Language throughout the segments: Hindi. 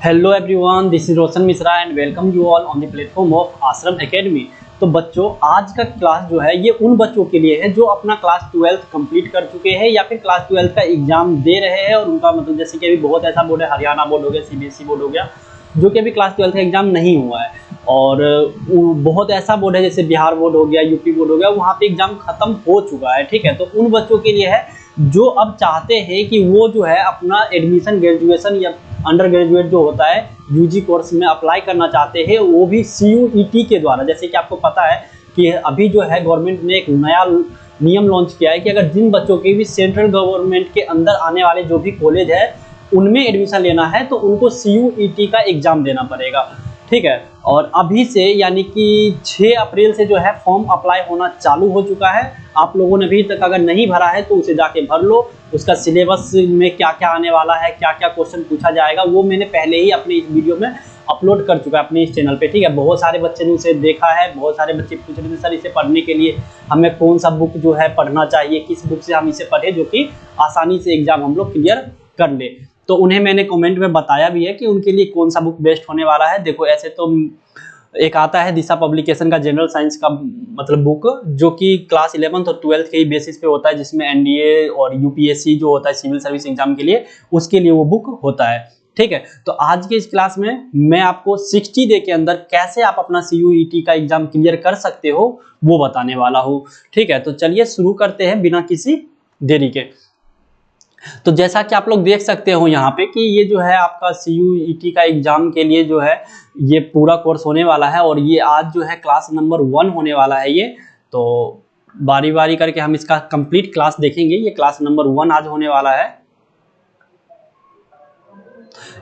Hello everyone, this is Roshan Mishra and welcome you all on the platform of आश्रम एकेडमी। तो बच्चों, आज का क्लास जो है ये उन बच्चों के लिए है जो अपना क्लास 12th कंप्लीट कर चुके हैं या फिर क्लास 12th का एग्जाम दे रहे हैं और उनका मतलब जैसे कि अभी बहुत ऐसा बोर्ड है, हरियाणा बोर्ड हो गया, सीबीएसई बोर्ड हो गया, जो कि अभी क्लास 12th का एग्जाम नहीं हुआ है। और बहुत ऐसा बोर्ड है जैसे बिहार बोर्ड हो गया, यूपी बोर्ड हो गया, वहाँ पे एग्जाम खत्म हो चुका है। ठीक है, तो उन बच्चों के लिए है जो अब चाहते हैं कि वो जो है अपना एडमिशन ग्रेजुएशन या अंडर ग्रेजुएट जो होता है यूजी कोर्स में अप्लाई करना चाहते हैं, वो भी CUET के द्वारा। जैसे कि आपको पता है कि अभी जो है गवर्नमेंट ने एक नया नियम लॉन्च किया है कि अगर जिन बच्चों के भी सेंट्रल गवर्नमेंट के अंदर आने वाले जो भी कॉलेज है उनमें एडमिशन लेना है तो उनको CUET का एग्जाम देना पड़ेगा। ठीक है, और अभी से यानी कि 6 अप्रैल से जो है फॉर्म अप्लाई होना चालू हो चुका है। आप लोगों ने अभी तक अगर नहीं भरा है तो उसे जाके भर लो। उसका सिलेबस में क्या क्या आने वाला है, क्या क्या क्वेश्चन पूछा जाएगा, वो मैंने पहले ही अपने इस वीडियो में अपलोड कर चुका है अपने इस चैनल पे। ठीक है, बहुत सारे बच्चे ने उसे देखा है, बहुत सारे बच्चे पूछ रहे थे सर इसे पढ़ने के लिए हमें कौन सा बुक जो है पढ़ना चाहिए, किस बुक से हम इसे पढ़े जो कि आसानी से एग्जाम हम लोग क्लियर कर ले। तो उन्हें मैंने कमेंट में बताया भी है कि उनके लिए कौन सा बुक बेस्ट होने वाला है। देखो, ऐसे तो एक आता है दिशा पब्लिकेशन का जनरल साइंस का मतलब बुक, जो कि क्लास 11th और 12th के ही बेसिस पे होता है, जिसमें NDA और UPSC जो होता है सिविल सर्विस एग्जाम के लिए, उसके लिए वो बुक होता है। ठीक है, तो आज के इस क्लास में मैं आपको 60 डे के अंदर कैसे आप अपना CUET का एग्जाम क्लियर कर सकते हो वो बताने वाला हूँ। ठीक है, तो चलिए शुरू करते हैं बिना किसी देरी के। तो जैसा कि आप लोग देख सकते हो यहाँ पे कि ये जो है आपका CUET का एग्जाम के लिए जो है ये पूरा कोर्स होने वाला है और ये आज जो है क्लास नंबर 1 होने वाला है ये। तो बारी बारी करके हम इसका कंप्लीट क्लास देखेंगे। ये क्लास नंबर 1 आज होने वाला है,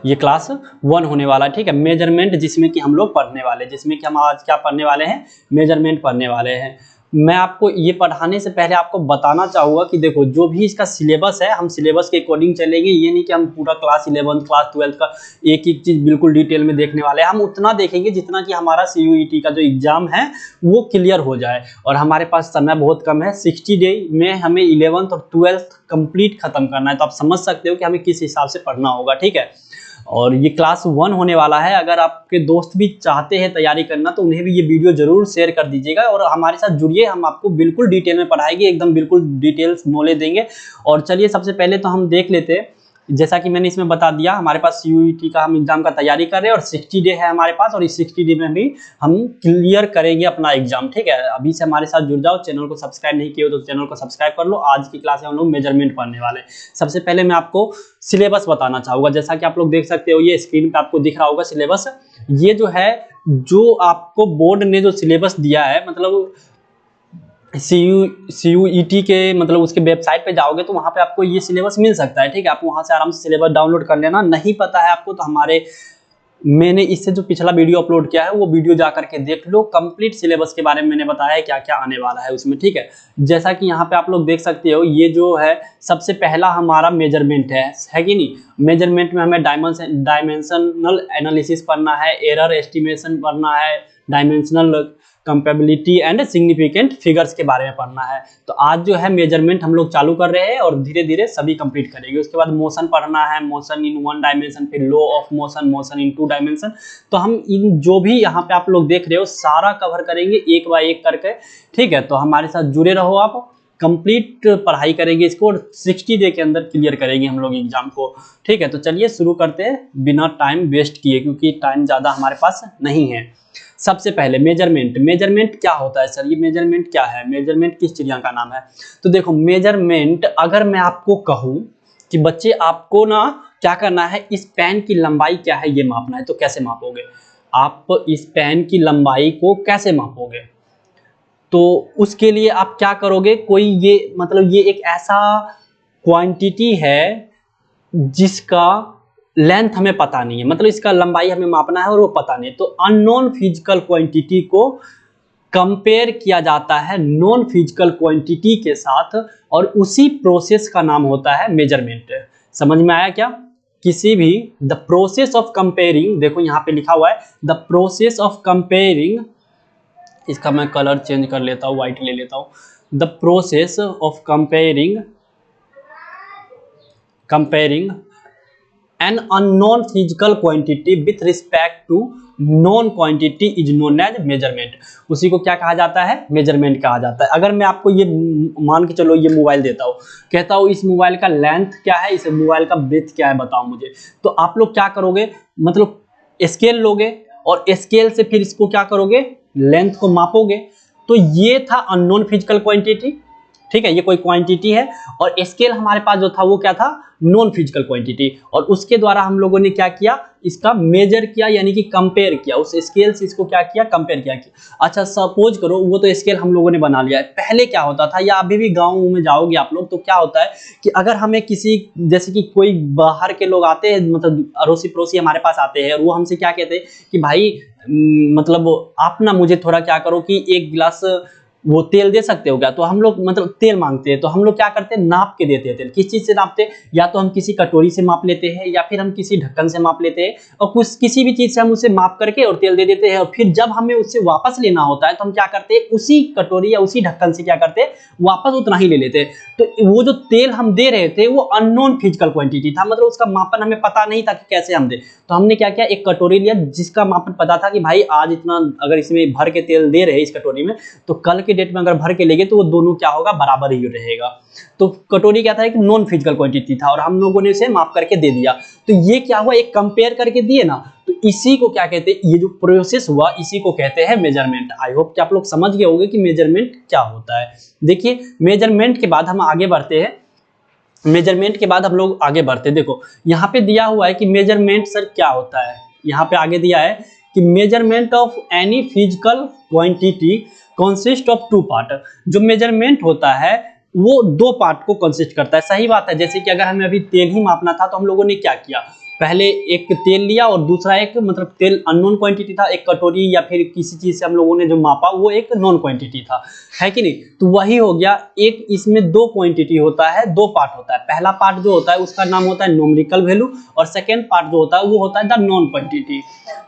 ये क्लास 1 होने वाला है। ठीक है, मेजरमेंट जिसमें कि हम लोग पढ़ने वाले, जिसमें कि हम आज क्या पढ़ने वाले हैं, मेजरमेंट पढ़ने वाले हैं। मैं आपको ये पढ़ाने से पहले आपको बताना चाहूँगा कि देखो जो भी इसका सिलेबस है हम सिलेबस के अकॉर्डिंग चलेंगे। ये नहीं कि हम पूरा क्लास 11th क्लास 12th का एक एक चीज़ बिल्कुल डिटेल में देखने वाले हैं। हम उतना देखेंगे जितना कि हमारा CUET का जो एग्जाम है वो क्लियर हो जाए। और हमारे पास समय बहुत कम है, 60 डे में हमें 11th और 12th कंप्लीट खत्म करना है। तो आप समझ सकते हो कि हमें किस हिसाब से पढ़ना होगा। ठीक है, और ये क्लास 1 होने वाला है। अगर आपके दोस्त भी चाहते हैं तैयारी करना तो उन्हें भी ये वीडियो जरूर शेयर कर दीजिएगा और हमारे साथ जुड़िए। हम आपको बिल्कुल डिटेल में पढ़ाएंगे, एकदम बिल्कुल डिटेल्स नॉलेज देंगे। और चलिए सबसे पहले तो हम देख लेते हैं, जैसा कि मैंने इसमें बता दिया हमारे पास CUET का हम एग्जाम का तैयारी कर रहे हैं और 60 डे है हमारे पास और इस 60 डे में भी हम क्लियर करेंगे अपना एग्जाम। ठीक है, अभी से हमारे साथ जुड़ जाओ। चैनल को सब्सक्राइब नहीं किए हो तो चैनल को सब्सक्राइब कर लो। आज की क्लास में हम लोग मेजरमेंट पढ़ने वाले हैं। सबसे पहले मैं आपको सिलेबस बताना चाहूँगा। जैसा कि आप लोग देख सकते हो ये स्क्रीन पे आपको दिख रहा होगा सिलेबस। ये जो है जो आपको बोर्ड ने जो सिलेबस दिया है, मतलब CUET के मतलब उसके वेबसाइट पे जाओगे तो वहाँ पे आपको ये सिलेबस मिल सकता है। ठीक है, आप वहाँ से आराम से सिलेबस डाउनलोड कर लेना। नहीं पता है आपको तो मैंने इससे जो पिछला वीडियो अपलोड किया है वो वीडियो जा करके देख लो। कंप्लीट सिलेबस के बारे में मैंने बताया है क्या क्या आने वाला है उसमें। ठीक है, जैसा कि यहाँ पे आप लोग देख सकते हो ये जो है सबसे पहला हमारा मेजरमेंट है कि नहीं। मेजरमेंट में हमें डायमेंशनल एनालिसिस पढ़ना है, एरर एस्टिमेशन पढ़ना है, dimensional compatibility and significant figures के बारे में पढ़ना है। तो आज जो है मेजरमेंट हम लोग चालू कर रहे हैं और धीरे धीरे सभी कंप्लीट करेंगे। उसके बाद मोशन पढ़ना है, मोशन इन 1 डायमेंशन, फिर law of motion, motion in 2 dimension. तो हम इन जो भी यहाँ पे आप लोग देख रहे हो सारा कवर करेंगे एक बाय एक करके। ठीक है, तो हमारे साथ जुड़े रहो, आप कंप्लीट पढ़ाई करेंगे इसको और 60 डे के अंदर क्लियर करेंगे हम लोग एग्जाम को। ठीक है, तो चलिए शुरू करते हैं बिना टाइम वेस्ट किए, क्योंकि टाइम ज़्यादा हमारे पास नहीं है। सबसे पहले मेजरमेंट क्या होता है सर, ये मेजरमेंट क्या है, मेजरमेंट किस चिड़िया का नाम है। तो देखो मेजरमेंट अगर मैं आपको कहूँ कि बच्चे आपको ना क्या करना है, इस पेन की लंबाई क्या है ये मापना है, तो कैसे मापोगे आप इस पेन की लंबाई को कैसे मापोगे। तो उसके लिए आप क्या करोगे, कोई ये मतलब ये एक ऐसा क्वांटिटी है जिसका लेंथ हमें पता नहीं है, मतलब इसका लंबाई हमें मापना है और वो पता नहीं। तो अननोन फिजिकल क्वांटिटी को कंपेयर किया जाता है नॉन फिजिकल क्वांटिटी के साथ और उसी प्रोसेस का नाम होता है मेजरमेंट। समझ में आया क्या। किसी भी द प्रोसेस ऑफ कंपेयरिंग, देखो यहाँ पे लिखा हुआ है द प्रोसेस ऑफ कंपेयरिंग, इसका मैं कलर चेंज कर लेता हूँ, व्हाइट ले लेता हूँ। The process of comparing an unknown physical quantity with respect to known quantity is known as measurement. उसी को क्या कहा जाता है? मेजरमेंट कहा जाता है। अगर मैं आपको ये मान के चलो ये मोबाइल देता हूँ, कहता हूँ इस मोबाइल का लेंथ क्या है, इस मोबाइल का ब्रेथ क्या है, बताओ मुझे, तो आप लोग क्या करोगे, मतलब स्केल लोगे और स्केल से फिर इसको क्या करोगे, लेंथ को मापोगे। तो ये था अननोन फिजिकल क्वांटिटी, ठीक है, ये कोई क्वांटिटी है। और स्केल हमारे पास जो था वो क्या था, नॉन फिजिकल क्वांटिटी। और उसके द्वारा हम लोगों ने क्या किया, इसका मेजर किया, यानी कि कंपेयर किया, उस स्केल से इसको क्या किया, कंपेयर किया। अच्छा सपोज करो वो तो स्केल हम लोगों ने बना लिया है। पहले क्या होता था, या अभी भी गाँव में जाओगे आप लोग तो क्या होता है कि अगर हमें किसी, जैसे कि कोई बाहर के लोग आते हैं, मतलब अड़ोसी पड़ोसी हमारे पास आते हैं, और वो हमसे क्या कहते हैं कि भाई मतलब आप ना मुझे थोड़ा क्या करो कि एक गिलास वो तेल दे सकते हो क्या, तो हम लोग मतलब तेल मांगते हैं, तो हम लोग क्या करते हैं, नाप के देते हैं तेल। किस चीज से नापते हैं, या तो हम किसी कटोरी से माप लेते हैं, या फिर हम किसी ढक्कन से माप लेते हैं, और कुछ किसी भी चीज से हम उसे माप करके और तेल दे देते हैं। और फिर जब हमें उससे वापस लेना होता है तो हम क्या करते हैं, उसी कटोरी या उसी ढक्कन से क्या करते हैं, वापस उतना ही ले लेते हैं। तो वो जो तेल हम दे रहे थे वो अननोन फिजिकल क्वांटिटी था, मतलब उसका मापन हमें पता नहीं था कि कैसे हम दे। तो हमने क्या किया, एक कटोरी लिया जिसका मापन पता था कि भाई आज इतना अगर इसमें भर के तेल दे रहे हैं इस कटोरी में, तो कल के डेट में अगर भर के लेंगे तो वो दोनों क्या होगा, बराबर ही रहेगा। तो कटोरी क्या था, एक नॉन फिजिकल क्वांटिटी था, और हम लोगों ने इसे माप करके दे दिया। तो ये क्या हुआ, एक कंपेयर करके दिए ना, तो इसी को क्या कहते हैं, ये जो प्रोसेस हुआ इसी को कहते हैं मेजरमेंट। आई होप कि आप लोग समझ गए होंगे कि मेजरमेंट क्या होता है। देखिए मेजरमेंट के बाद हम आगे बढ़ते हैं। मेजरमेंट के बाद हम लोग आगे बढ़ते हैं। देखो यहाँ पे दिया हुआ है कि मेजरमेंट सर क्या होता है। यहाँ पे आगे दिया है कि measurement of any physical quantity consist of two part. जो मेजरमेंट होता है वो दो पार्ट को कंसिस्ट करता है। सही बात है, जैसे कि अगर हमें अभी तेल ही मापना था तो हम लोगों ने क्या किया, पहले एक तेल लिया और दूसरा एक, मतलब तेल अननोन क्वांटिटी था, एक कटोरी या फिर किसी चीज से हम लोगों ने जो मापा वो एक नॉन क्वांटिटी था, है कि नहीं। तो वही हो गया, एक इसमें दो क्वांटिटी होता है, दो पार्ट होता है। पहला पार्ट जो होता है उसका नाम होता है न्यूमेरिकल वैल्यू, और सेकेंड पार्ट जो होता है वो होता है द नॉन क्वांटिटी।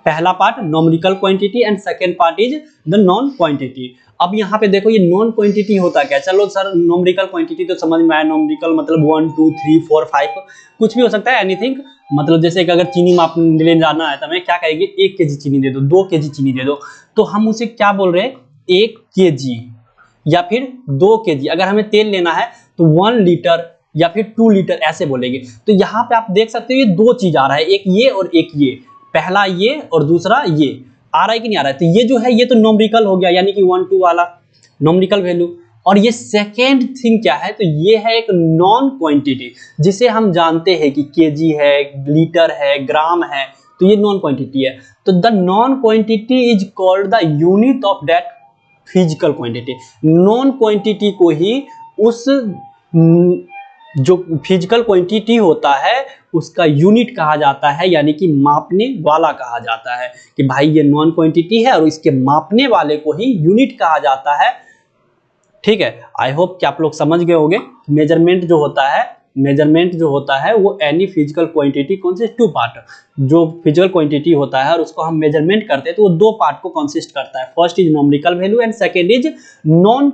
पहला part numerical quantity and second part is the non quantity. अब यहाँ पे देखो ये नॉन क्वांटिटी होता क्या, चलो सर न्यूमेरिकल क्वांटिटी तो समझ में आया, न्यूमेरिकल मतलब 1 2 3 4 5 कुछ भी हो सकता है, एनीथिंग। मतलब जैसे कि अगर चीनी माप लेने जाना है तो हमें क्या कहेंगे, 1 केजी चीनी दे दो, 2 केजी चीनी दे दो, तो हम उसे क्या बोल रहे हैं, 1 केजी या फिर 2 केजी। अगर हमें तेल लेना है तो 1 लीटर या फिर 2 लीटर ऐसे बोलेंगे। तो यहाँ पे आप देख सकते हो ये दो चीज आ रहा है, एक ये और एक ये, पहला ये और दूसरा ये, आ रहा है कि नहीं आ रहा है। तो ये जो है ये तो न्यूमेरिकल हो गया, यानी कि 1 2 वाला न्यूमेरिकल वैल्यू। और ये सेकेंड थिंग क्या है, तो ये है एक नॉन क्वांटिटी, जिसे हम जानते हैं कि केजी है, लीटर है, ग्राम है, तो ये नॉन क्वांटिटी है। तो the non quantity is called the unit of that physical quantity. Non quantity को ही उस जो फिजिकल क्वांटिटी होता है उसका यूनिट कहा जाता है, यानी कि मापने वाला कहा जाता है, कि भाई ये नॉन क्वांटिटी है और इसके मापने वाले को ही यूनिट कहा जाता है। ठीक है, आई होप कि आप लोग समझ गए होंगे। मेजरमेंट जो होता है वो any physical quantity consist to part. जो फिजिकल क्वांटिटी होता है और उसको हम मेजरमेंट करते हैं तो वो दो पार्ट को कंसिस्ट करता है। First is numerical value and second is non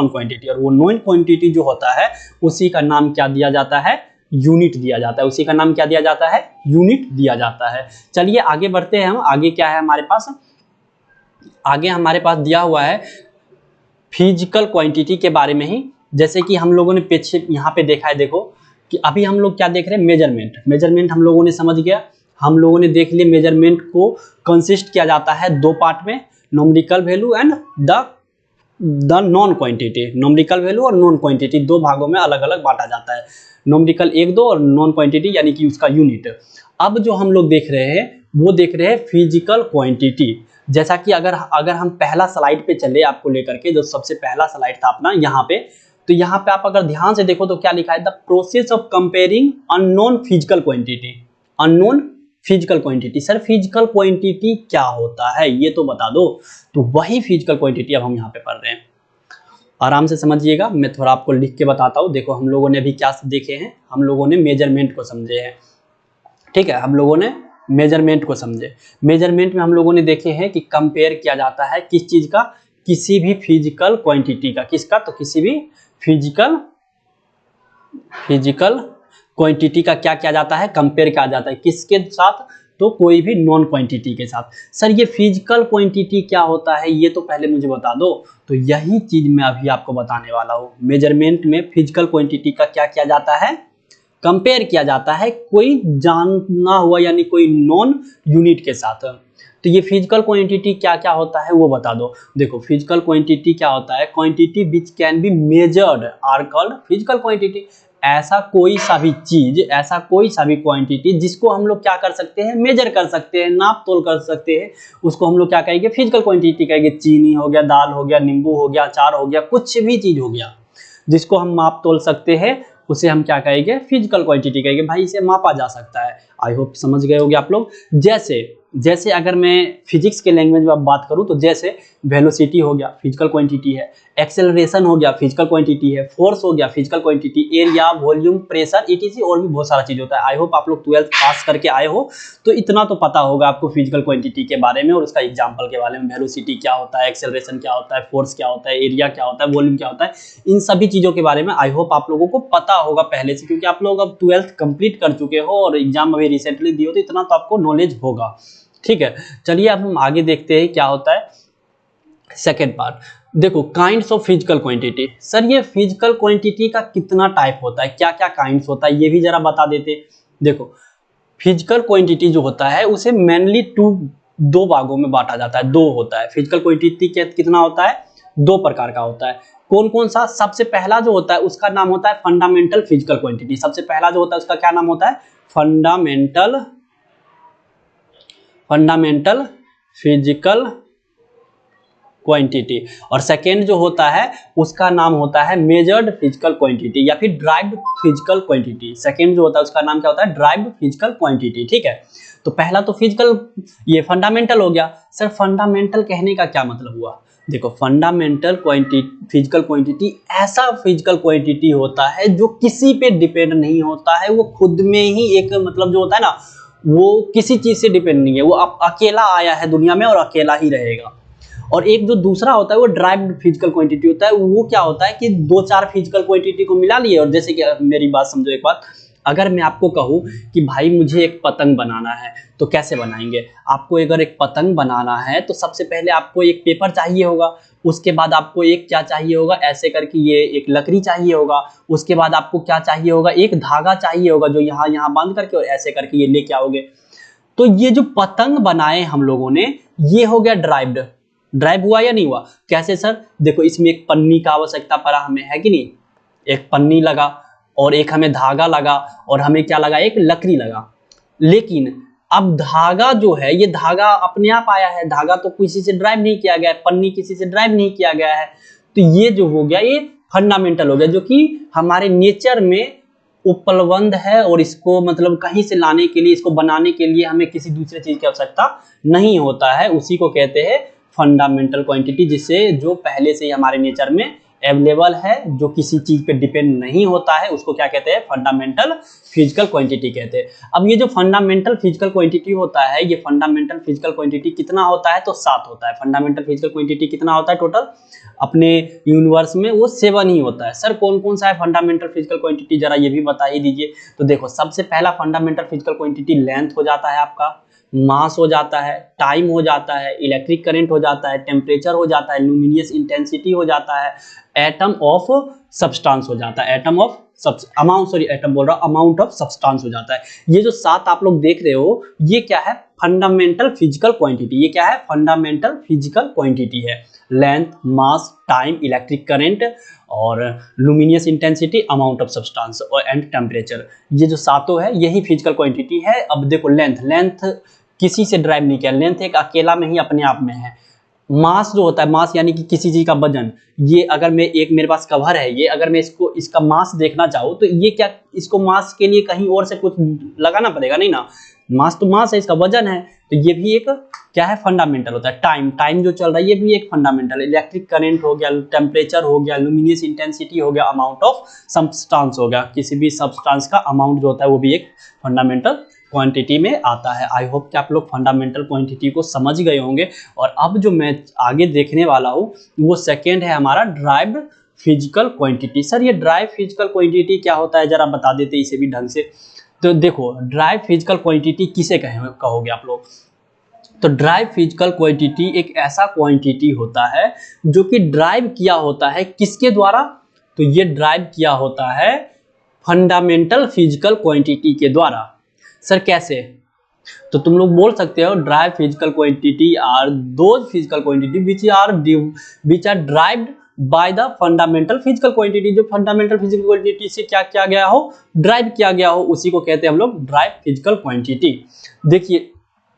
quantity. और वो नॉन क्वांटिटी जो होता है उसी का नाम क्या दिया जाता है, यूनिट दिया जाता है। उसी का नाम क्या दिया जाता है, यूनिट दिया जाता है। चलिए आगे बढ़ते हैं हम। आगे क्या है हमारे पास, आगे हमारे पास दिया हुआ है फिजिकल क्वांटिटी के बारे में ही। जैसे कि हम लोगों ने पीछे यहाँ पे देखा है, देखो कि अभी हम लोग क्या देख रहे हैं, मेजरमेंट हम लोगों ने समझ गया, हम लोगों ने देख लिया। मेजरमेंट को कंसिस्ट किया जाता है दो पार्ट में, numerical value and the non quantity. Numerical value और नॉन क्वांटिटी दो भागों में अलग अलग बांटा जाता है। न्यूमेरिकल 1 2 और नॉन क्वांटिटी यानी कि उसका यूनिट। अब जो हम लोग देख रहे हैं वो देख रहे हैं फिजिकल क्वांटिटी। जैसा कि अगर हम पहला स्लाइड पे चले आपको लेकर के, जो सबसे पहला स्लाइड था अपना यहाँ पे, तो यहाँ पे आप अगर ध्यान से देखो तो क्या लिखा है, the process of comparing unknown physical quantity. Unknown physical quantity, sir physical quantity क्या होता है ये तो बता दो। तो वही फिजिकल क्वांटिटी अब हम यहाँ पे पढ़ रहे हैं, आराम से समझिएगा। मैं थोड़ा आपको लिख के बताता हूँ। देखो हम लोगों ने अभी क्या देखे हैं, हम लोगों ने मेजरमेंट को समझे हैं। ठीक है, हम लोगों ने मेजरमेंट को समझे। मेजरमेंट में हम लोगों ने देखे हैं कि कंपेयर किया जाता है किस चीज का, किसी भी फिजिकल क्वांटिटी का। किसका, तो किसी भी फिजिकल क्वांटिटी का क्या किया जाता है, कंपेयर किया जाता है किसके साथ, तो कोई भी नॉन क्वांटिटी के साथ। सर ये फिजिकल क्वांटिटी क्या होता है ये तो पहले मुझे बता दो। तो यही चीज मैं अभी आपको बताने वाला हूँ। मेजरमेंट में फिजिकल क्वांटिटी का क्या किया जाता है, कंपेयर किया जाता है कोई जानना हुआ यानी कोई नॉन यूनिट के साथ। तो ये फिजिकल क्वांटिटी क्या क्या होता है वो बता दो। देखो फिजिकल क्वांटिटी क्या होता है, quantity which can be measured are called physical quantity. ऐसा कोई सा भी चीज, ऐसा कोई सा भी क्वांटिटी जिसको हम लोग क्या कर सकते हैं, मेजर कर सकते हैं, नाप तोल कर सकते हैं, उसको हम लोग क्या कहेंगे, फिजिकल क्वांटिटी कहेंगे। चीनी हो गया, दाल हो गया, नींबू हो गया, अचार हो गया, कुछ भी चीज हो गया जिसको हम माप तोल सकते हैं उसे हम क्या कहेंगे, फिजिकल क्वांटिटी कहेंगे। भाई इसे मापा जा सकता है। आई होप समझ गए होंगे आप लोग। जैसे अगर मैं फिजिक्स के लैंग्वेज में बात करूं तो जैसे वेलोसिटी हो गया फिजिकल क्वांटिटी है, एक्सेलरेशन हो गया फिजिकल क्वांटिटी है, फोर्स हो गया physical quantity, area, volume, pressure, etc और भी बहुत सारा चीज होता है। आई होप आप लोग 12th पास करके आए हो तो इतना तो पता होगा आपको फिजिकल क्वांटिटी के बारे में और उसका एग्जाम्पल के बारे में। वेलोसिटी क्या होता है, एक्सेलरेशन क्या होता है, फोर्स क्या होता है, एरिया क्या होता है, वॉल्यूम क्या होता है, इन सभी चीजों के बारे में आई होप आप लोगों को पता होगा पहले से, क्योंकि आप लोग अब 12th कंप्लीट कर चुके हो और एग्जाम अभी रिसेंटली दिए हो तो इतना तो आपको नॉलेज होगा। ठीक है, चलिए अब हम आगे देखते हैं क्या होता है सेकेंड पार्ट। देखो kinds of physical quantity. Sir ये फिजिकल क्वांटिटी का कितना टाइप होता है, क्या क्या काइंड्स होता है ये भी जरा बता देते। देखो फिजिकल क्वांटिटी जो होता है उसे मेनली दो भागों में बांटा जाता है, दो होता है फिजिकल क्वांटिटी। कितना होता है, दो प्रकार का होता है। कौन कौन सा, सबसे पहला जो होता है उसका नाम होता है फंडामेंटल फिजिकल क्वांटिटी। सबसे पहला जो होता है उसका क्या नाम होता है, फंडामेंटल फिजिकल क्वांटिटी। और सेकेंड जो होता है उसका नाम होता है मेजर्ड फिजिकल क्वांटिटी या फिर ड्राइव्ड फिजिकल क्वांटिटी। सेकेंड जो होता है उसका नाम क्या होता है, ड्राइव्ड फिजिकल क्वांटिटी। ठीक है, तो पहला तो फिजिकल, ये फंडामेंटल हो गया। सर फंडामेंटल कहने का क्या मतलब हुआ, देखो फंडामेंटल फिजिकल क्वांटिटी ऐसा फिजिकल क्वांटिटी होता है जो किसी पे डिपेंड नहीं होता है, वो खुद में ही एक मतलब जो होता है ना वो किसी चीज से डिपेंड नहीं है, वो अकेला आया है दुनिया में और अकेला ही रहेगा। और एक जो दूसरा होता है वो ड्राइव्ड फिजिकल क्वांटिटी होता है। वो क्या होता है कि दो चार फिजिकल क्वांटिटी को मिला लिए। और जैसे कि मेरी बात समझो एक बात, अगर मैं आपको कहूं कि भाई मुझे एक पतंग बनाना है तो कैसे बनाएंगे। आपको अगर एक पतंग बनाना है तो सबसे पहले आपको एक पेपर चाहिए होगा, उसके बाद आपको एक क्या चाहिए होगा, ऐसे करके ये एक लकड़ी चाहिए होगा, उसके बाद आपको क्या चाहिए होगा, एक धागा चाहिए होगा जो यहाँ यहाँ बांध करके और ऐसे करके ये लेके आओगे। तो ये जो पतंग बनाए हम लोगों ने ये हो गया ड्राइव हुआ या नहीं हुआ। कैसे सर, देखो इसमें एक पन्नी का आवश्यकता पड़ा हमें, है कि नहीं, एक पन्नी लगा और एक हमें धागा लगा और हमें क्या लगा, एक लकड़ी लगा। लेकिन अब धागा जो है ये धागा अपने आप आया है, धागा तो किसी से ड्राइव नहीं किया गया है, पन्नी किसी से ड्राइव नहीं किया गया है। तो ये जो हो गया ये फंडामेंटल हो गया जो कि हमारे नेचर में उपलब्ध है और इसको मतलब कहीं से लाने के लिए, इसको बनाने के लिए हमें किसी दूसरे चीज की आवश्यकता नहीं होता है। उसी को कहते हैं फंडामेंटल क्वांटिटी, जिससे जो पहले से ही हमारे नेचर में अवेलेबल है, जो किसी चीज पे डिपेंड नहीं होता है, उसको क्या कहते हैं, फंडामेंटल फिजिकल क्वांटिटी कहते हैं। अब ये जो फंडामेंटल फिजिकल क्वांटिटी होता है, ये फंडामेंटल फिजिकल क्वांटिटी कितना होता है, तो 7 होता है। फंडामेंटल फिजिकल क्वांटिटी कितना होता है टोटल अपने यूनिवर्स में, वो 7 ही होता है। सर कौन कौन सा है फंडामेंटल फिजिकल क्वांटिटी, जरा ये भी बता ही दीजिए। तो देखो सबसे पहला फंडामेंटल फिजिकल क्वांटिटी लेंथ हो जाता है आपका, मास हो जाता है, टाइम हो जाता है, इलेक्ट्रिक करंट हो जाता है, टेम्परेचर हो जाता है, लुमिनियस इंटेंसिटी हो जाता है, एटम ऑफ सब्सटेंस हो जाता है, अमाउंट ऑफ सब्सटेंस हो जाता है। ये जो 7 आप लोग देख रहे हो ये क्या है, फंडामेंटल फिजिकल क्वांटिटी। ये क्या है, फंडामेंटल फिजिकल क्वांटिटी है। लेंथ, मास, टाइम, इलेक्ट्रिक करंट और luminous intensity, amount of substance और एंड टेम्परेचर, ये जो 7 है यही फिजिकल क्वांटिटी है। अब देखो लेंथ किसी से ड्राइव नहीं किया, लेंथ एक अकेला में ही अपने आप में है। मास जो होता है, मास यानी कि किसी चीज का वजन, ये अगर मैं एक मेरे पास कवर है, ये अगर मैं इसका मास देखना चाहूँ तो ये क्या, इसको मास के लिए कहीं और से कुछ लगाना पड़ेगा नहीं ना, मास तो मास है, इसका वजन है। तो ये भी एक क्या है, फंडामेंटल होता है। टाइम जो चल रहा है ये भी एक फंडामेंटल, इलेक्ट्रिक करंट हो गया, टेम्परेचर हो गया, लुमिनियस इंटेंसिटी हो गया, अमाउंट ऑफ सब्सटेंस हो गया, किसी भी सब्सटेंस का अमाउंट जो होता है वो भी एक फंडामेंटल क्वांटिटी में आता है। आई होप कि आप लोग फंडामेंटल क्वांटिटी को समझ गए होंगे। और अब जो मैं आगे देखने वाला हूँ वो सेकेंड है हमारा ड्राइव्ड फिजिकल क्वांटिटी। सर ये ड्राइव फिजिकल क्वांटिटी क्या होता है, जरा बता देते इसे भी ढंग से। तो देखो ड्राइव फिजिकल क्वांटिटी किसे कहोगे आप लोग। तो ड्राइव फिजिकल क्वांटिटी एक ऐसा क्वांटिटी होता है जो कि ड्राइव किया होता है किसके द्वारा, तो ये ड्राइव किया होता है फंडामेंटल फिजिकल क्वांटिटी के द्वारा। सर कैसे, तो तुम लोग बोल सकते हो derive physical quantity are those physical quantity which are derived by the fundamental physical quantity. जो फंडामेंटल फिजिकल क्वांटिटी से क्या किया गया हो, ड्राइव किया गया हो, उसी को कहते हैं हम लोग ड्राइव फिजिकल क्वांटिटी। देखिए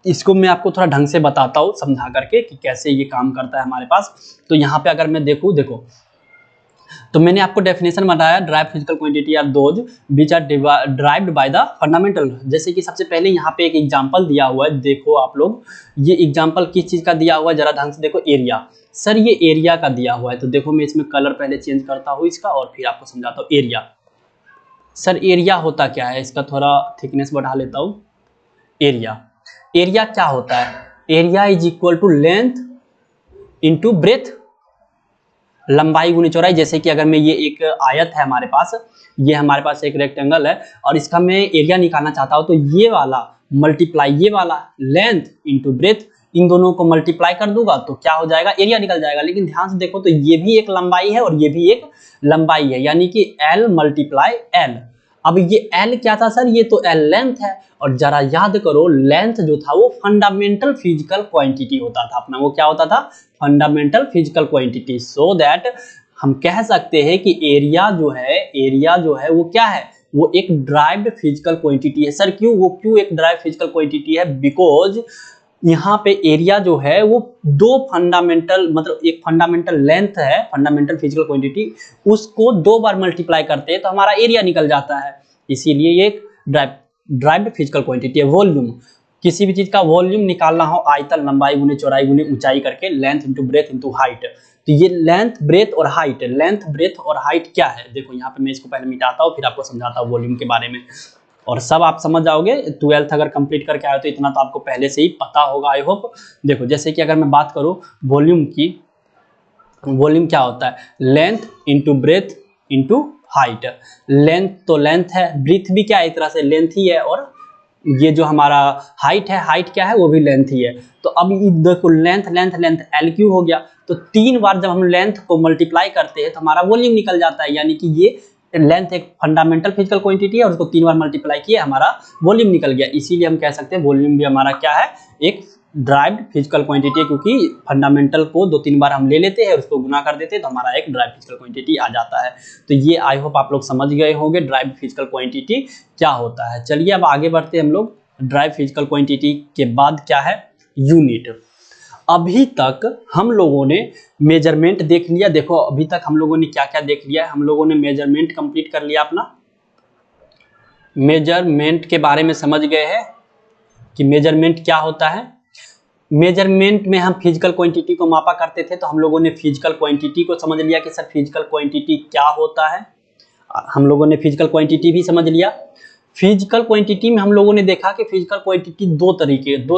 इसको मैं आपको थोड़ा ढंग से बताता हूँ समझा करके कि कैसे ये काम करता है हमारे पास। तो यहाँ पे अगर मैं देखूँ, देखो तो मैंने आपको डेफिनेशन बताया derive physical quantity are those which are derived by the fundamental. जैसे कि सबसे पहले यहाँ पे एक एग्जांपल दिया हुआ है, देखो आप लोग ये एग्जांपल किस चीज का दिया हुआ है, जरा ढंग से देखो। एरिया, सर ये एरिया का दिया हुआ है। तो देखो मैं इसमें कलर पहले चेंज करता हूँ इसका और फिर आपको समझाता हूँ। एरिया, सर एरिया होता क्या है, इसका थोड़ा थिकनेस बढ़ा लेता हूँ। एरिया, एरिया क्या होता है, area is equal to length into breadth, लंबाई गुनी चौड़ाई। जैसे कि अगर मैं ये एक आयत है हमारे पास, ये हमारे पास एक रेक्टेंगल है और इसका मैं एरिया निकालना चाहता हूं, तो ये वाला मल्टीप्लाई ये वाला लेंथ इंटू ब्रेथ, इन दोनों को मल्टीप्लाई कर दूंगा तो क्या हो जाएगा, एरिया निकल जाएगा। लेकिन ध्यान से देखो तो ये भी एक लंबाई है और ये भी एक लंबाई है, यानी कि L मल्टीप्लाई L। अब ये L क्या था सर, ये तो L लेंथ है। और जरा याद करो लेंथ जो था वो फंडामेंटल फिजिकल क्वांटिटी होता था अपना, वो क्या होता था, fundamental physical quantity. So that हम कह सकते हैं कि एरिया जो है वो क्या है, वो एक ड्राइव्ड फिजिकल क्वांटिटी है। सर क्यों, वो क्यों एक ड्राइव्ड फिजिकल क्वांटिटी है, बिकॉज यहाँ पे एरिया जो है वो दो फंडामेंटल, मतलब एक फंडामेंटल लेंथ है, फंडामेंटल फिजिकल क्वांटिटी, उसको दो बार मल्टीप्लाई करते हैं तो हमारा एरिया निकल जाता है। इसीलिए ये एक ड्राइव्ड फिजिकल क्वांटिटी है। वॉल्यूम, किसी भी चीज का वॉल्यूम निकालना हो, आयतन लंबाई गुने चौड़ाई गुने ऊंचाई करके, length into breath into height. तो ये लेंथ ब्रेथ और हाइट, लेंथ ब्रेथ और हाइट क्या है, देखो यहाँ पे मैं इसको पहले मिटाता हूँ फिर आपको समझाता हूँ वॉल्यूम के बारे में, और सब आप समझ जाओगे। 12th अगर कंप्लीट करके आए तो इतना तो आपको पहले से ही पता होगा आई होप। देखो जैसे कि अगर मैं बात करूँ वॉल्यूम की, वॉल्यूम क्या होता है, length into breath into height. Length तो लेंथ है, ब्रीथ भी क्या है, एक तरह से लेंथ ही है, और ये जो हमारा हाइट है, हाइट क्या है, वो भी लेंथ ही है। तो अब देखो length length length L Q हो गया, तो 3 बार जब हम लेंथ को मल्टीप्लाई करते हैं तो हमारा वॉल्यूम निकल जाता है, यानी कि ये लेंथ एक फंडामेंटल फिजिकल क्वांटिटी है और उसको 3 बार मल्टीप्लाई किया हमारा वॉल्यूम निकल गया। इसीलिए हम कह सकते हैं वॉल्यूम भी हमारा क्या है, एक ड्राइव्ड फिजिकल क्वांटिटी है, क्योंकि फंडामेंटल को 2-3 बार हम ले लेते हैं और उसको गुना कर देते हैं तो हमारा एक ड्राइव्ड फिजिकल क्वांटिटी आ जाता है। तो ये आई होप आप लोग समझ गए होंगे ड्राइव्ड फिजिकल क्वांटिटी क्या होता है। चलिए अब आगे बढ़ते हैं हम लोग। ड्राइव्ड फिजिकल क्वांटिटी के बाद क्या है, यूनिट। अभी तक हम लोगों ने मेजरमेंट देख लिया। देखो अभी तक हम लोगों ने क्या क्या देख लिया है, हम लोगों ने मेजरमेंट कंप्लीट कर लिया अपना, मेजरमेंट के बारे में समझ गए हैं कि मेजरमेंट क्या होता है। मेजरमेंट में हम फिजिकल क्वांटिटी को मापा करते थे, तो हम लोगों ने फिजिकल क्वांटिटी को समझ लिया कि सर फिजिकल क्वांटिटी क्या होता है। हम लोगों ने फिजिकल क्वांटिटी भी समझ लिया। फिजिकल क्वांटिटी में हम लोगों ने देखा कि फिजिकल क्वांटिटी दो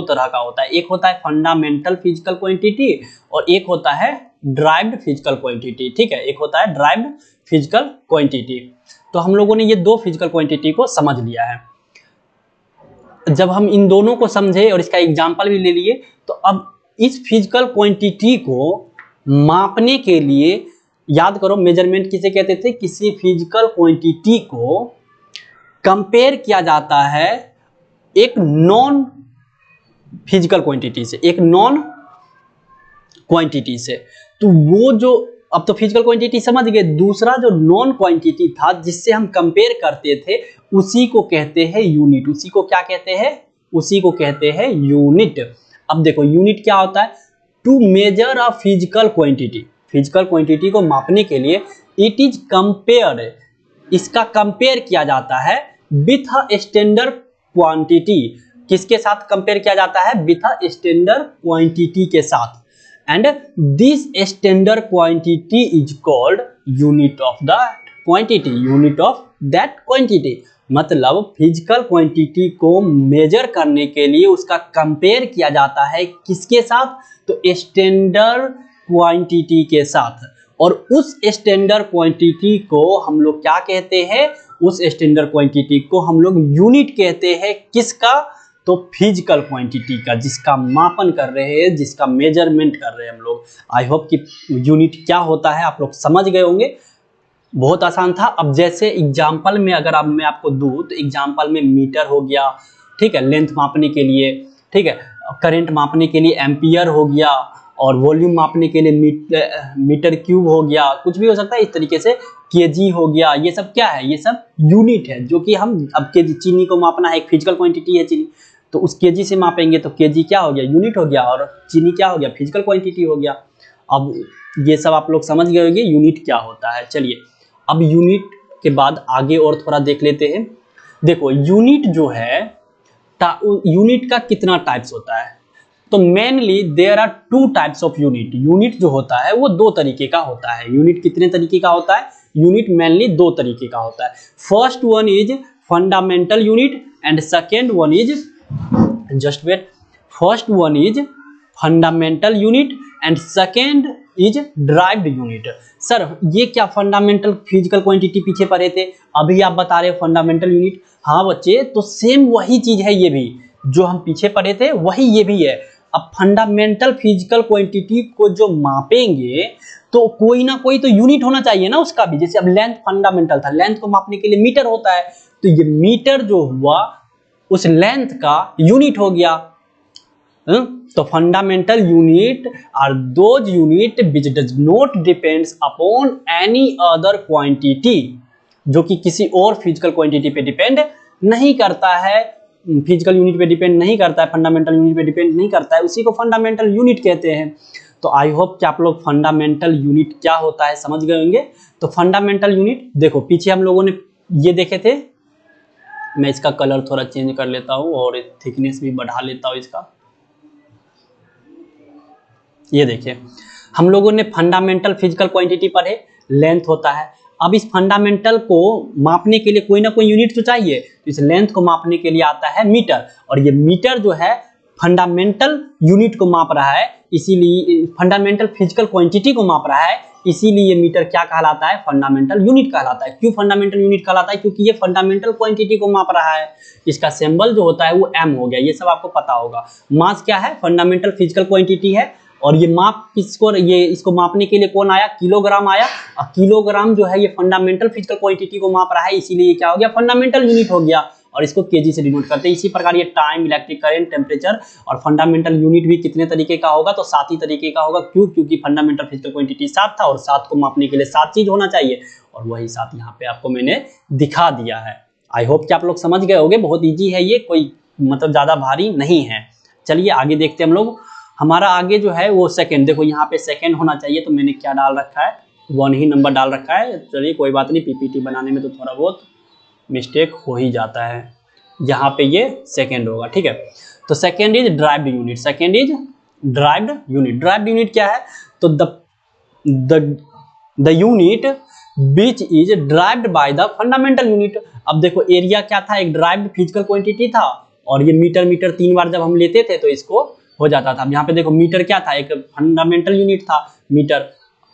तरह का होता है, एक होता है फंडामेंटल फिजिकल क्वांटिटी और एक होता है ड्राइव्ड फिजिकल क्वांटिटी। ठीक है, एक होता है ड्राइव्ड फिजिकल क्वांटिटी। तो हम लोगों ने ये दो फिजिकल क्वांटिटी को समझ लिया है। जब हम इन दोनों को समझे और इसका एग्जाम्पल भी ले लिए, तो अब इस फिजिकल क्वांटिटी को मापने के लिए याद करो मेजरमेंट किसे कहते थे, किसी फिजिकल क्वांटिटी को कंपेयर किया जाता है एक नॉन फिजिकल क्वांटिटी से, एक नॉन क्वांटिटी से। तो वो जो, अब तो फिजिकल क्वांटिटी समझ गए, दूसरा जो नॉन क्वांटिटी था जिससे हम कंपेयर करते थे उसी को कहते हैं यूनिट। उसी को क्या कहते हैं, उसी को कहते हैं यूनिट। अब देखो यूनिट क्या होता है, to measure a physical quantity, physical quantity को मापने के लिए इट इज कंपेयर, इसका कंपेयर किया जाता है विथ अ स्टैंडर्ड क्वांटिटी। किसके साथ कंपेयर किया जाता है, विथ अ स्टैंडर्ड क्वांटिटी के साथ। And this standard quantity is called unit of the quantity, unit of that quantity. मतलब फिजिकल क्वांटिटी को मेजर करने के लिए उसका कंपेयर किया जाता है किसके साथ, तो स्टैंडर्ड क्वांटिटी के साथ। और उस स्टैंडर्ड क्वांटिटी को हम लोग क्या कहते हैं, उस स्टैंडर्ड क्वांटिटी को हम लोग यूनिट कहते हैं। किसका, तो फिजिकल क्वांटिटी का, जिसका मापन कर रहे हैं, जिसका मेजरमेंट कर रहे हैं हम लोग। आई होप कि यूनिट क्या होता है आप लोग समझ गए होंगे, बहुत आसान था। अब जैसे एग्जाम्पल में अगर अब मैं आपको दूं तो एग्जाम्पल में मीटर हो गया, ठीक है, लेंथ मापने के लिए, ठीक है, करंट मापने के लिए एम्पियर हो गया, और वॉल्यूम मापने के लिए मीटर क्यूब हो गया, कुछ भी हो सकता है इस तरीके से, केजी हो गया। ये सब क्या है, ये सब यूनिट है, जो कि हम अब केजी, चीनी को मापना है, एक फिजिकल क्वांटिटी है चीनी, तो उस केजी से मापेंगे तो केजी क्या हो गया, यूनिट हो गया, और चीनी क्या हो गया, फिजिकल क्वांटिटी हो गया। अब ये सब आप लोग समझ गए होंगे यूनिट क्या होता है। चलिए अब यूनिट के बाद आगे और थोड़ा देख लेते हैं। देखो यूनिट जो है, यूनिट का कितना टाइप्स होता है, तो mainly there are 2 types of unit. Unit जो होता है वो 2 तरीके का होता है। यूनिट कितने तरीके का होता है, यूनिट मेनली 2 तरीके का होता है। First one is fundamental unit and second one is, just wait, first one is fundamental unit and second is derived unit. Sir ये क्या, फंडामेंटल फिजिकल क्वांटिटी पीछे पढ़े थे, अभी आप बता रहे हो फंडामेंटल यूनिट। हाँ बच्चे, तो सेम वही चीज है, ये भी जो हम पीछे पढ़े थे वही ये भी है। अब फंडामेंटल फिजिकल क्वांटिटी को जो मापेंगे तो कोई ना कोई तो यूनिट होना चाहिए ना उसका भी। जैसे अब लेंथ फंडामेंटल था, लेंथ को मापने के लिए मीटर होता है, तो ये मीटर जो हुआ उस लेंथ का यूनिट हो गया। तो fundamental unit are those unit which does not depends upon any other quantity, जो कि किसी और फिजिकल क्वांटिटी पे डिपेंड नहीं करता है, फिजिकल यूनिट पे डिपेंड नहीं करता है, फंडामेंटल यूनिट पे डिपेंड नहीं करता है, उसी को फंडामेंटल यूनिट कहते हैं। तो आई होप कि आप लोग फंडामेंटल यूनिट क्या होता है समझ गए होंगे। तो फंडामेंटल यूनिट देखो, पीछे हम लोगों ने ये देखे थे, मैं इसका कलर थोड़ा चेंज कर लेता हूँ और थिकनेस भी बढ़ा लेता हूँ इसका। ये देखिए हम लोगों ने फंडामेंटल फिजिकल क्वांटिटी पढ़े, लेंथ होता है। अब इस फंडामेंटल को मापने के लिए कोई ना कोई यूनिट तो चाहिए, तो इस लेंथ को मापने के लिए आता है मीटर, और ये मीटर जो है फंडामेंटल यूनिट को माप रहा है, इसीलिए फंडामेंटल फिजिकल क्वांटिटी को माप रहा है, इसीलिए मीटर क्या कहलाता है, फंडामेंटल यूनिट कहलाता है। क्यों फंडामेंटल यूनिट कहलाता है, क्योंकि ये फंडामेंटल क्वांटिटी को माप रहा है। इसका सिंबल जो होता है वो एम हो गया, ये सब आपको पता होगा। मास क्या है, फंडामेंटल फिजिकल क्वांटिटी है, और ये माप किसको, ये इसको मापने के लिए कौन आया, किलोग्राम आया, और किलोग्राम जो है ये फंडामेंटल फिजिकल क्वांटिटी को माप रहा है, इसीलिए क्या हो गया, फंडामेंटल यूनिट हो गया, और इसको केजी से डिनोट करते हैं। इसी प्रकार ये टाइम, इलेक्ट्रिक करंट, टेम्परेचर, और फंडामेंटल यूनिट भी कितने तरीके का होगा, तो 7 ही तरीके का होगा। क्यों, क्योंकि फंडामेंटल फिजिकल क्वांटिटी 7 था, और 7 को मापने के लिए 7 चीज होना चाहिए, और वही 7 यहाँ पे आपको मैंने दिखा दिया है। आई होप कि आप लोग समझ गए होंगे, बहुत ईजी है ये, कोई मतलब ज्यादा भारी नहीं है। चलिए आगे देखते हैं हम लोग। हमारा आगे जो है वो सेकंड, देखो यहाँ पे सेकंड होना चाहिए, तो मैंने क्या डाल रखा है, 1 ही नंबर डाल रखा है। चलिए कोई बात नहीं, पीपीटी बनाने में तो थोड़ा बहुत मिस्टेक हो ही जाता है, यहाँ पे ये सेकंड होगा, ठीक है। तो second is derived unit, second is derived unit. Derived unit क्या है, तो the unit which is derived by the fundamental unit. अब देखो एरिया क्या था, एक ड्राइव्ड फिजिकल क्वांटिटी था, और ये मीटर 3 बार जब हम लेते थे तो इसको हो जाता था। अब यहाँ पे देखो मीटर क्या था, एक फंडामेंटल यूनिट था मीटर,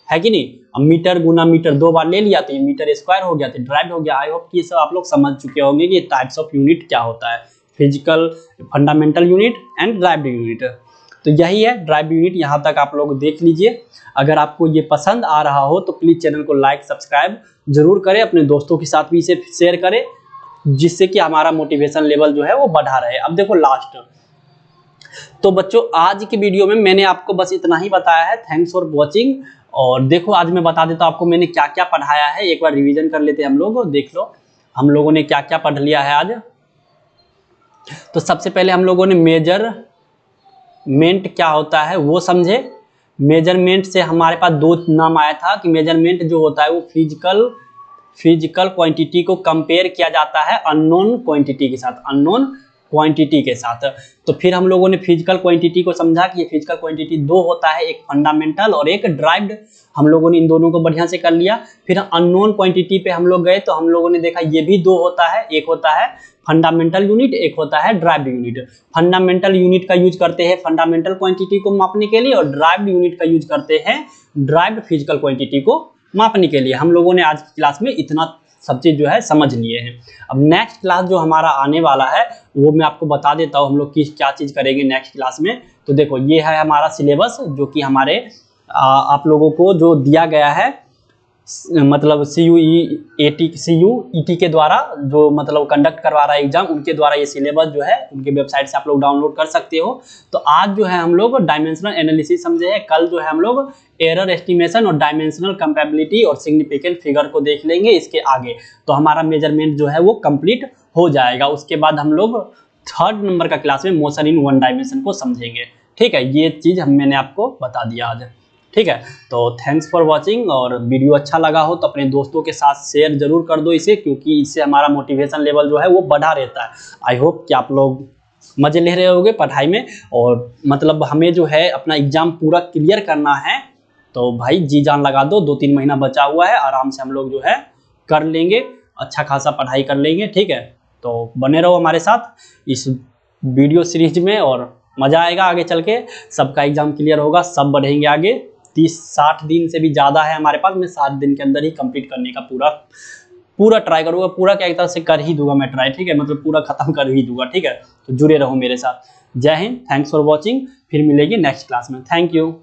है कि नहीं। अब मीटर गुना मीटर 2 बार ले लिया तो ये मीटर स्क्वायर हो गया, तो ड्राइव्ड हो गया। आई होप कि ये सब आप लोग समझ चुके होंगे कि टाइप्स ऑफ यूनिट क्या होता है, physical, fundamental unit and derived unit. तो यही है ड्राइव्ड यूनिट, यहाँ तक आप लोग देख लीजिए। अगर आपको ये पसंद आ रहा हो तो प्लीज चैनल को लाइक सब्सक्राइब जरूर करें, अपने दोस्तों के साथ भी इसे शेयर करें, जिससे कि हमारा मोटिवेशन लेवल जो है वो बढ़ा रहे। अब देखो लास्ट, तो बच्चों आज की वीडियो में मैंने आपको बस इतना ही बताया है। Thanks for watching. और देखो आज मैं बता देता हूँ आपको मैंने क्या क्या पढ़ाया है, एक बार रिवीजन कर लेते हैं हम लोग। देख लो हम लोगों ने क्या क्या पढ़ लिया है आज। तो सबसे पहले हम लोगों ने मेजरमेंट क्या होता है वो समझे। मेजरमेंट से हमारे पास 2 नाम आया था कि मेजरमेंट जो होता है वो फिजिकल क्वांटिटी को कंपेयर किया जाता है अननोन क्वांटिटी के साथ, अननोन क्वांटिटी के साथ। तो फिर हम लोगों ने फिजिकल क्वांटिटी को समझा कि ये फिजिकल क्वांटिटी 2 होता है, एक फंडामेंटल और एक ड्राइव्ड। हम लोगों ने इन दोनों को बढ़िया से कर लिया। फिर अननोन क्वांटिटी पे हम लोग गए तो हम लोगों ने देखा ये भी 2 होता है, एक होता है फंडामेंटल यूनिट, एक होता है ड्राइव्ड यूनिट। फंडामेंटल यूनिट का यूज करते हैं फंडामेंटल क्वांटिटी को मापने के लिए, और ड्राइव्ड यूनिट का यूज करते हैं ड्राइव्ड फिजिकल क्वांटिटी को मापने के लिए। हम लोगों ने आज की क्लास में इतना सब चीज़ जो है समझ लिए हैं। अब नेक्स्ट क्लास जो हमारा आने वाला है वो मैं आपको बता देता हूँ हम लोग किस क्या चीज़ करेंगे नेक्स्ट क्लास में। तो देखो ये है हमारा सिलेबस जो कि हमारे आप लोगों को जो दिया गया है, मतलब CUET के द्वारा जो मतलब कंडक्ट करवा रहा है एग्जाम, उनके द्वारा ये सिलेबस जो है उनके वेबसाइट से आप लोग डाउनलोड कर सकते हो। तो आज जो है हम लोग डायमेंशनल एनालिसिस समझे हैं, कल जो है हम लोग एरर एस्टिमेशन और डायमेंशनल कंपैटिबिलिटी और सिग्निफिकेंट फिगर को देख लेंगे इसके आगे। तो हमारा मेजरमेंट जो है वो कंप्लीट हो जाएगा। उसके बाद हम लोग 3rd नंबर का क्लास में मोशन इन 1 डायमेंशन को समझेंगे। ठीक है, ये चीज़ मैंने आपको बता दिया आज। ठीक है, तो थैंक्स फॉर वॉचिंग। और वीडियो अच्छा लगा हो तो अपने दोस्तों के साथ शेयर जरूर कर दो इसे, क्योंकि इससे हमारा मोटिवेशन लेवल जो है वो बढ़ा रहता है। आई होप कि आप लोग मज़े ले रहे होगे पढ़ाई में, और मतलब हमें जो है अपना एग्ज़ाम पूरा क्लियर करना है। तो भाई जी जान लगा दो, 2-3 महीना बचा हुआ है, आराम से हम लोग जो है कर लेंगे, अच्छा खासा पढ़ाई कर लेंगे। ठीक है, तो बने रहो हमारे साथ इस वीडियो सीरीज में, और मज़ा आएगा आगे चल के। सबका एग्ज़ाम क्लियर होगा, सब बढ़ेंगे आगे। 30-60 दिन से भी ज़्यादा है हमारे पास, मैं 60 दिन के अंदर ही कंप्लीट करने का पूरा ट्राई करूँगा। पूरा क्या एक तरह से कर ही दूंगा मैं ट्राई। ठीक है, मतलब पूरा खत्म कर ही दूंगा। ठीक है, तो जुड़े रहो मेरे साथ। जय हिंद, थैंक्स फॉर वॉचिंग। फिर मिलेगी नेक्स्ट क्लास में। Thank you.